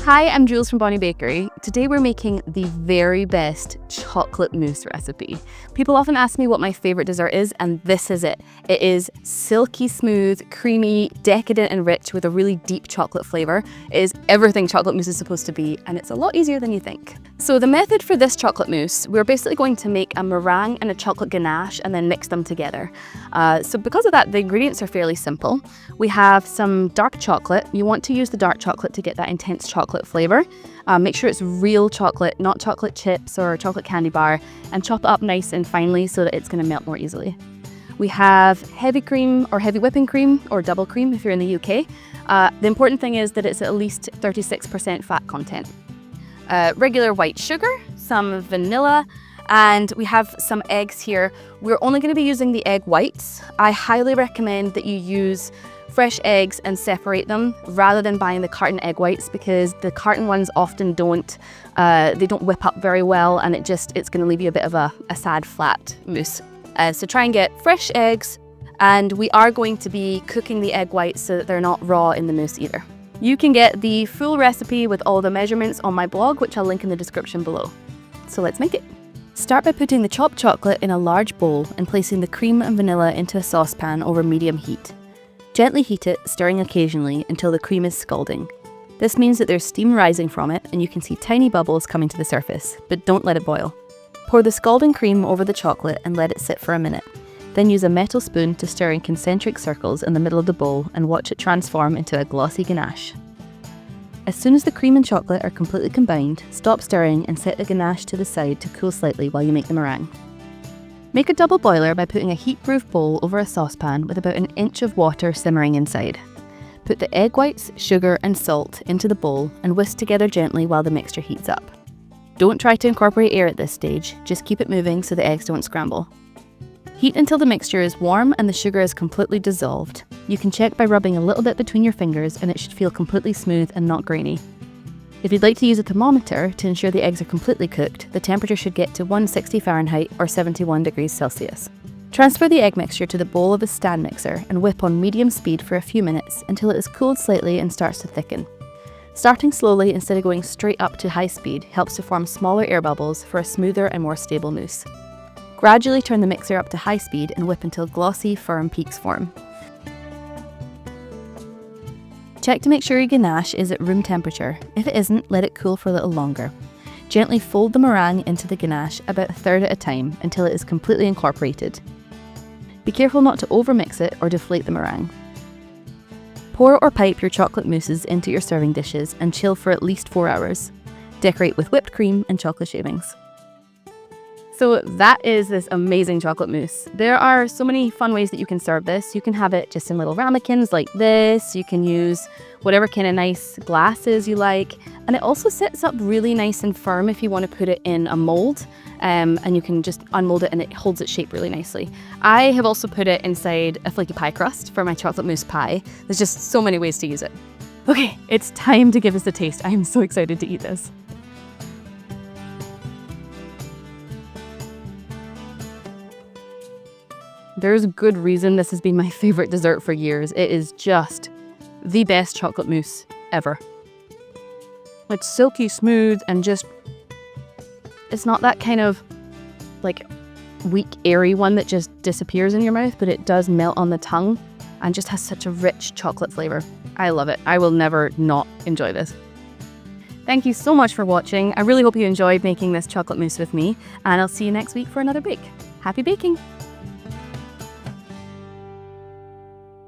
Hi, I'm Jules from Bonnie Bakery. Today we're making the very best chocolate mousse recipe. People often ask me what my favorite dessert is, and this is it. It is silky smooth, creamy, decadent and rich with a really deep chocolate flavor. It is everything chocolate mousse is supposed to be, and it's a lot easier than you think. So the method for this chocolate mousse, we're basically going to make a meringue and a chocolate ganache and then mix them together. So because of that, the ingredients are fairly simple. We have some dark chocolate. You want to use the dark chocolate to get that intense chocolate flavor. Make sure it's real chocolate, not chocolate chips or chocolate candy bar, and chop it up nice and finely so that it's going to melt more easily. We have heavy cream or heavy whipping cream or double cream if you're in the UK. The important thing is that it's at least 36% fat content. Regular white sugar, some vanilla, and we have some eggs here. We're only going to be using the egg whites. I highly recommend that you use fresh eggs and separate them rather than buying the carton egg whites, because the carton ones often don't whip up very well, and it's going to leave you a bit of a sad flat mousse. So try and get fresh eggs, and we are going to be cooking the egg whites so that they're not raw in the mousse either. You can get the full recipe with all the measurements on my blog, which I'll link in the description below. So let's make it. Start by putting the chopped chocolate in a large bowl and placing the cream and vanilla into a saucepan over medium heat. Gently heat it, stirring occasionally until the cream is scalding. This means that there's steam rising from it and you can see tiny bubbles coming to the surface, but don't let it boil. Pour the scalding cream over the chocolate and let it sit for a minute. Then use a metal spoon to stir in concentric circles in the middle of the bowl and watch it transform into a glossy ganache. As soon as the cream and chocolate are completely combined, stop stirring and set the ganache to the side to cool slightly while you make the meringue. Make a double boiler by putting a heat-proof bowl over a saucepan with about 1 inch of water simmering inside. Put the egg whites, sugar and salt into the bowl and whisk together gently while the mixture heats up. Don't try to incorporate air at this stage, just keep it moving so the eggs don't scramble. Heat until the mixture is warm and the sugar is completely dissolved. You can check by rubbing a little bit between your fingers and it should feel completely smooth and not grainy. If you'd like to use a thermometer to ensure the eggs are completely cooked, the temperature should get to 160 Fahrenheit or 71 degrees Celsius. Transfer the egg mixture to the bowl of a stand mixer and whip on medium speed for a few minutes until it is cooled slightly and starts to thicken. Starting slowly instead of going straight up to high speed helps to form smaller air bubbles for a smoother and more stable mousse. Gradually turn the mixer up to high speed and whip until glossy, firm peaks form. Check to make sure your ganache is at room temperature. If it isn't, let it cool for a little longer. Gently fold the meringue into the ganache about 1/3 at a time until it is completely incorporated. Be careful not to overmix it or deflate the meringue. Pour or pipe your chocolate mousses into your serving dishes and chill for at least 4 hours. Decorate with whipped cream and chocolate shavings. So that is this amazing chocolate mousse. There are so many fun ways that you can serve this. You can have it just in little ramekins like this. You can use whatever kind of nice glasses you like. And it also sits up really nice and firm if you want to put it in a mold. And you can just unmold it and it holds its shape really nicely. I have also put it inside a flaky pie crust for my chocolate mousse pie. There's just so many ways to use it. Okay, it's time to give this a taste. I am so excited to eat this. There's a good reason this has been my favorite dessert for years. It is just the best chocolate mousse ever. It's silky smooth and it's not that kind of like weak, airy one that just disappears in your mouth, but it does melt on the tongue and just has such a rich chocolate flavor. I love it. I will never not enjoy this. Thank you so much for watching. I really hope you enjoyed making this chocolate mousse with me, and I'll see you next week for another bake. Happy baking!